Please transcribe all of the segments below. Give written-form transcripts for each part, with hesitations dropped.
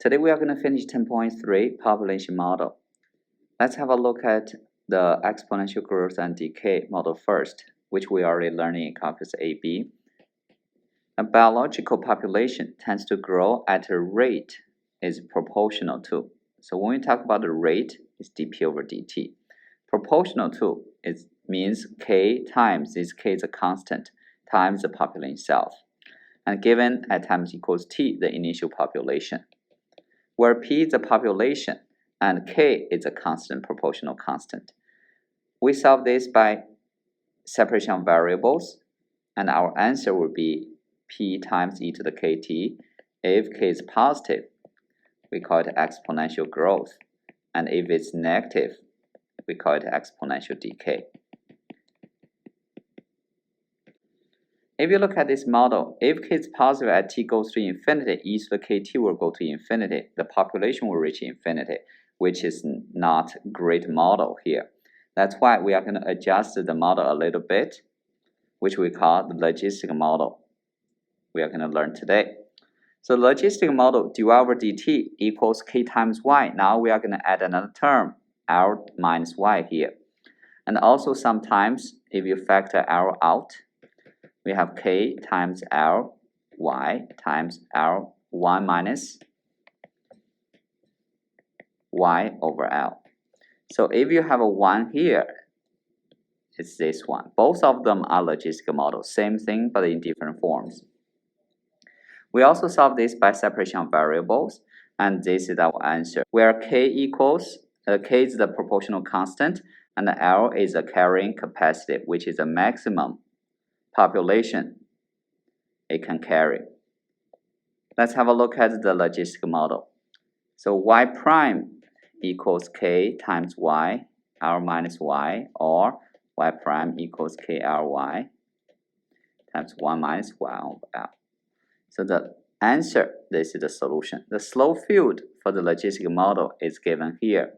Today we are going to finish 10.3 population model. Let's have a look at the exponential growth and decay model first, which we already learned in calculus AB. A biological population tends to grow at a rate is proportional to. So when we talk about the rate, it's dp over dt. Proportional to means k times, this k is a constant, times the population itself. And given at times equals t, the initial population, where p is the population and k is a constant, proportional constant. We solve this by separation of variables, and our answer will be p times e to the kt. If k is positive, we call it exponential growth, and if it's negative, we call it exponential decay. If you look at this model, if k is positive at t goes to infinity, e to the kt will go to infinity. The population will reach infinity, which is not a great model here. That's why we are going to adjust the model a little bit, which we call the logistic model. We are going to learn today. So the logistic model, dy over dt equals k times y. Now we are going to add another term, L minus y here. And also sometimes, if you factor L out, we have k times L y times L 1 minus y over L. So if you have a 1 here, it's this one. Both of them are logistic models, same thing but in different forms. We also solve this by separation of variables, and this is our answer, where k equals, k is the proportional constant, and L is a carrying capacity, which is the maximum population it can carry. Let's have a look at the logistic model. So y prime equals k times y, L minus y, or y prime equals k L y times 1 minus y over L. So the answer, this is the solution. The slope field for the logistic model is given here.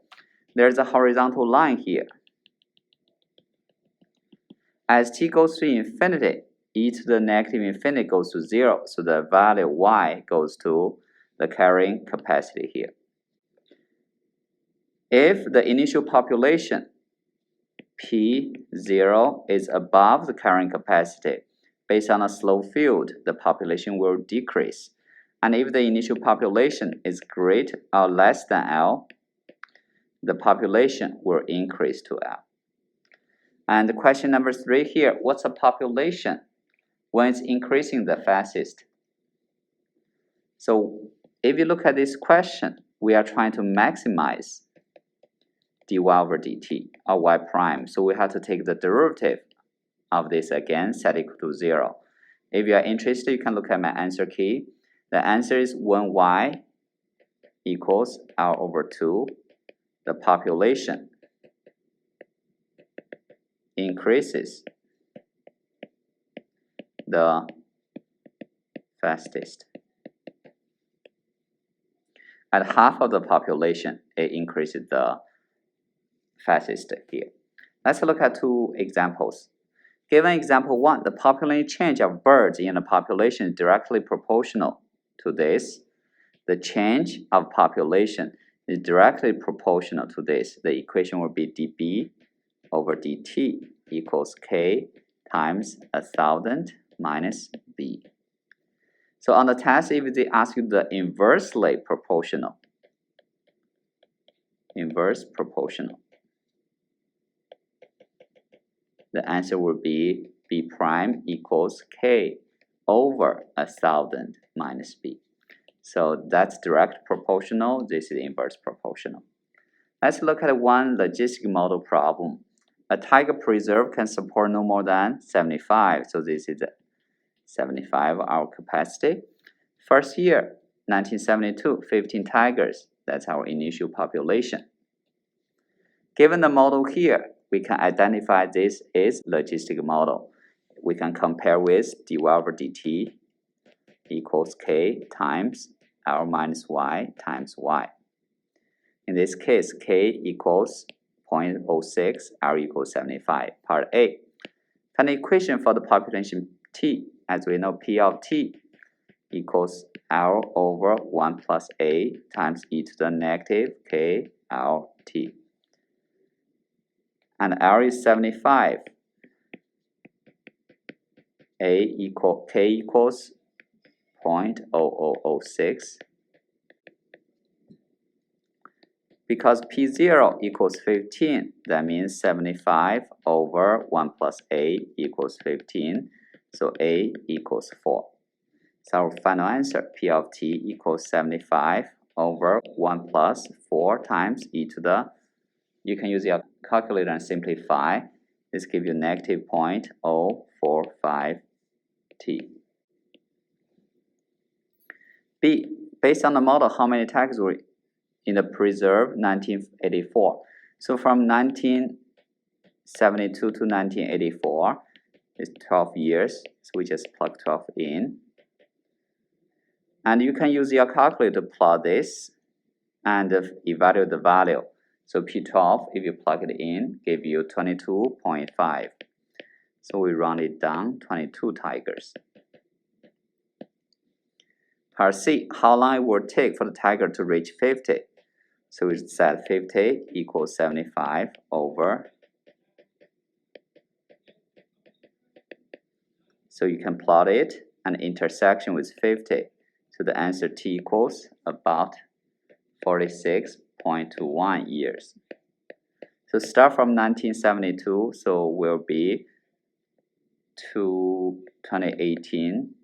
There's a horizontal line here. As t goes to infinity, e to the negative infinity goes to 0, so the value y goes to the carrying capacity here. If the initial population P0 is above the carrying capacity, based on a slope field, the population will decrease. And if the initial population is greater or less than L, the population will increase to L. And question number 3 here, what's a population when it's increasing the fastest? So if you look at this question, we are trying to maximize dy over dt, or y prime. So we have to take the derivative of this again, set equal to 0. If you are interested, you can look at my answer key. The answer is when y equals L over 2, the population increases the fastest. At half of the population, it increases the fastest here. Let's look at 2 examples. Given example 1, the population change of birds in a population is directly proportional to this. The change of population is directly proportional to this. The equation will be dB over dt equals k times 1,000 minus b. So on the test, if they ask you the inversely proportional, the answer will be b prime equals k over 1,000 minus b. So that's direct proportional, this is inverse proportional. Let's look at one logistic model problem. A tiger preserve can support no more than 75, so this is 75 our capacity. First year, 1972, 15 tigers, that's our initial population. Given the model here, we can identify this is logistic model. We can compare with dy over dt equals k times L minus y times y. In this case, k equals 0.06, L equals 75. Part A. Find the equation for the population t. As we know, P of t equals L over 1 plus A times e to the negative k LT. And L is 75. K equals 0.0006. Because P0 equals 15, that means 75 over 1 plus A equals 15. So A equals 4. So our final answer, P of t equals 75 over 1 plus 4 times e to the, you can use your calculator and simplify. This gives you negative 0.045 t. B, based on the model, how many tigers were in the preserve 1984? So from 1972 to 1984 is 12 years. So we just plug 12 in. And you can use your calculator to plot this and evaluate the value. So P12, if you plug it in, give you 22.5. So we round it down, 22 tigers. Part C, how long it will take for the tiger to reach 50? So we set 50 equals 75 over. So you can plot it and intersection with 50. So the answer t equals about 46.21 years. So start from 1972, so will be to 2018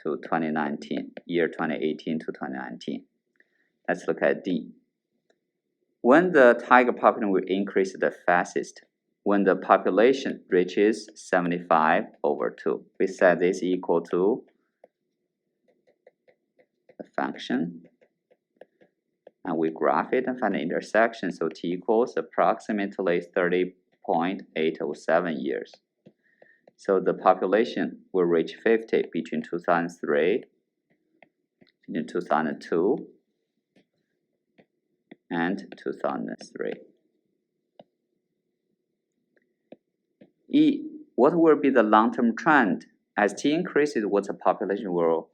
to 2019, year 2018 to 2019. Let's look at D. When the tiger population will increase the fastest? When the population reaches 75 over 2. We set this equal to the function. And we graph it and find the intersection. So t equals approximately 30.807 years. So the population will reach 50 between 2002 and 2003. E, what will be the long-term trend? As t increases, where the population will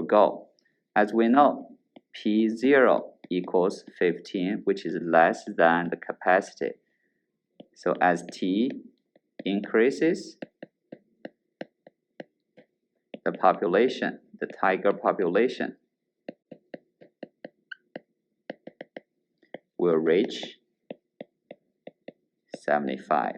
go? As we know, P0 equals 15, which is less than the capacity. So as t increases, the population, the tiger population, will reach 75.